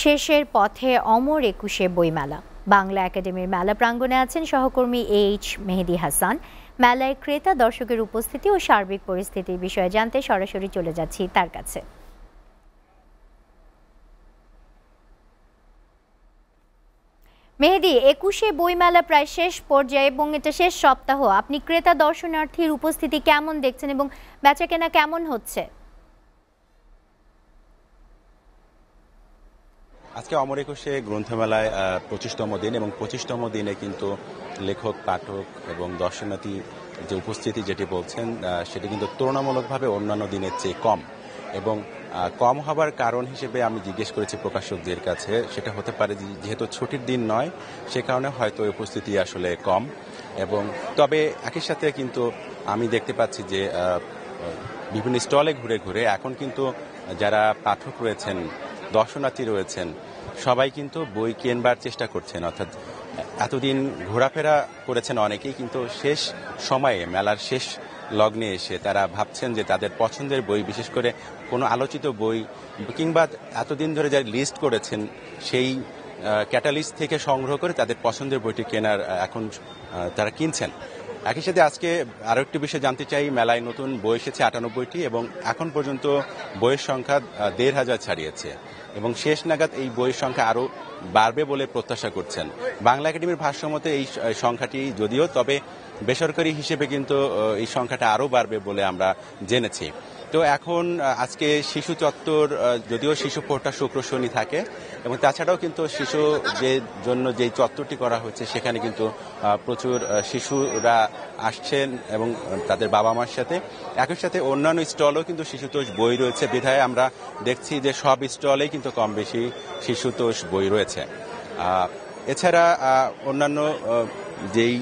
শেষের পথে অমর একুশে বইমেলা। বাংলা একাডেমির মেলা প্রাঙ্গণে আছেন সহকর্মী এইচ মেহেদী হাসান। মেলায় ক্রেতা দর্শকের উপস্থিতি ও সার্বিক পরিস্থিতির বিষয়ে জানতে সরাসরি চলে যাচ্ছি তার কাছে। মেহেদী, একুশে বইমেলা প্রায় শেষ পর্যায়ে এবং এটা শেষ সপ্তাহ। আপনি ক্রেতা দর্শনার্থীর উপস্থিতি কেমন দেখছেন এবং বেচাকেনা কেমন হচ্ছে? আজকে অমর একুশে গ্রন্থমেলায় 25তম দিন এবং 25তম দিনে কিন্তু লেখক, পাঠক এবং দর্শনার্থী যে উপস্থিতি যেটি বলছেন সেটি কিন্তু তুলনামূলকভাবে অন্যান্য দিনের চেয়ে কম। এবং কম হবার কারণ হিসেবে আমি জিজ্ঞেস করেছি প্রকাশকদের কাছে, সেটা হতে পারে যেহেতু ছুটির দিন নয় সে কারণে হয়তো উপস্থিতি আসলে কম। এবং তবে একই সাথে কিন্তু আমি দেখতে পাচ্ছি যে বিভিন্ন স্টলে ঘুরে ঘুরে এখন কিন্তু যারা পাঠক রয়েছেন, দর্শনার্থী রয়েছেন, সবাই কিন্তু বই কেনবার চেষ্টা করছেন। অর্থাৎ এতদিন ঘোরাফেরা করেছেন অনেকেই, কিন্তু শেষ সময়ে মেলার শেষ লগ্নে এসে তারা ভাবছেন যে তাদের পছন্দের বই, বিশেষ করে কোনো আলোচিত বই কিংবা এতদিন ধরে যারা লিস্ট করেছেন সেই ক্যাটালিস্ট থেকে সংগ্রহ করে তাদের পছন্দের বইটি কেনার এখন তারা কিনছেন। একই সাথে আজকে আরও একটি বিষয় জানতে চাই, মেলায় নতুন বই এসেছে 98টি এবং এখন পর্যন্ত বইয়ের সংখ্যা 1,500 ছাড়িয়েছে এবং শেষ নাগাদ এই বইয়ের সংখ্যা আরও বাড়বে বলে প্রত্যাশা করছেন। বাংলা একাডেমির ভাষ্যমতে এই সংখ্যাটি যদিও, তবে বেসরকারি হিসেবে কিন্তু এই সংখ্যাটা আরও বাড়বে বলে আমরা জেনেছি। তো এখন আজকে শিশু চত্বর, যদিও শিশু পোর্টটা শুক্র শনি থাকে এবং তাছাড়াও কিন্তু শিশুদের জন্য যেই চত্বরটি করা হচ্ছে সেখানে কিন্তু প্রচুর শিশুরা আসছেন এবং তাদের বাবা মার সাথে। একই সাথে অন্যান্য স্টলও কিন্তু শিশুতোষ বই রয়েছে, বিধায় আমরা দেখছি যে সব স্টলেই কিন্তু কম বেশি শিশুতোষ বই রয়েছে। এছাড়া অন্যান্য যেই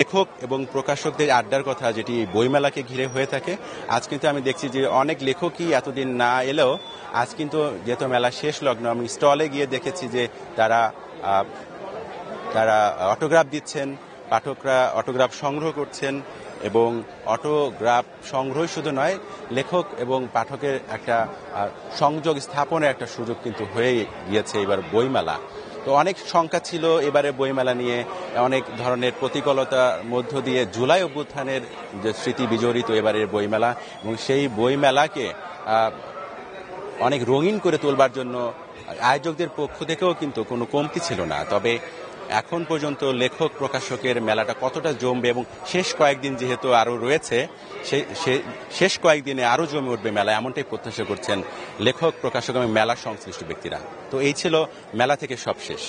লেখক এবং প্রকাশকদের আড্ডার কথা যেটি বইমেলাকে ঘিরে হয়ে থাকে, আজ কিন্তু আমি দেখছি যে অনেক লেখকই এতদিন না এলেও আজ কিন্তু যেহেতু মেলা শেষ লগ্ন, আমি স্টলে গিয়ে দেখেছি যে তারা অটোগ্রাফ দিচ্ছেন, পাঠকরা অটোগ্রাফ সংগ্রহ করছেন এবং অটোগ্রাফ সংগ্রহ শুধু নয়, লেখক এবং পাঠকের একটা সংযোগ স্থাপনের একটা সুযোগ কিন্তু হয়ে গিয়েছে এবার বইমেলা। তো অনেক শঙ্কা ছিল এবারে বইমেলা নিয়ে, অনেক ধরনের প্রতিকূলতার মধ্য দিয়ে জুলাই অভ্যুত্থানের যে স্মৃতি বিজড়িত এবারের বইমেলা এবং সেই বইমেলাকে অনেক রঙিন করে তোলবার জন্য আয়োজকদের পক্ষ থেকেও কিন্তু কোনো কমতি ছিল না। তবে এখন পর্যন্ত লেখক প্রকাশকের মেলাটা কতটা জমবে এবং শেষ কয়েকদিন যেহেতু আরও রয়েছে, শেষ কয়েকদিনে আরও জমে উঠবে মেলা, এমনটাই প্রত্যাশা করছেন লেখক, প্রকাশক এবং মেলার সংশ্লিষ্ট ব্যক্তিরা। তো এই ছিল মেলা থেকে সব শেষ।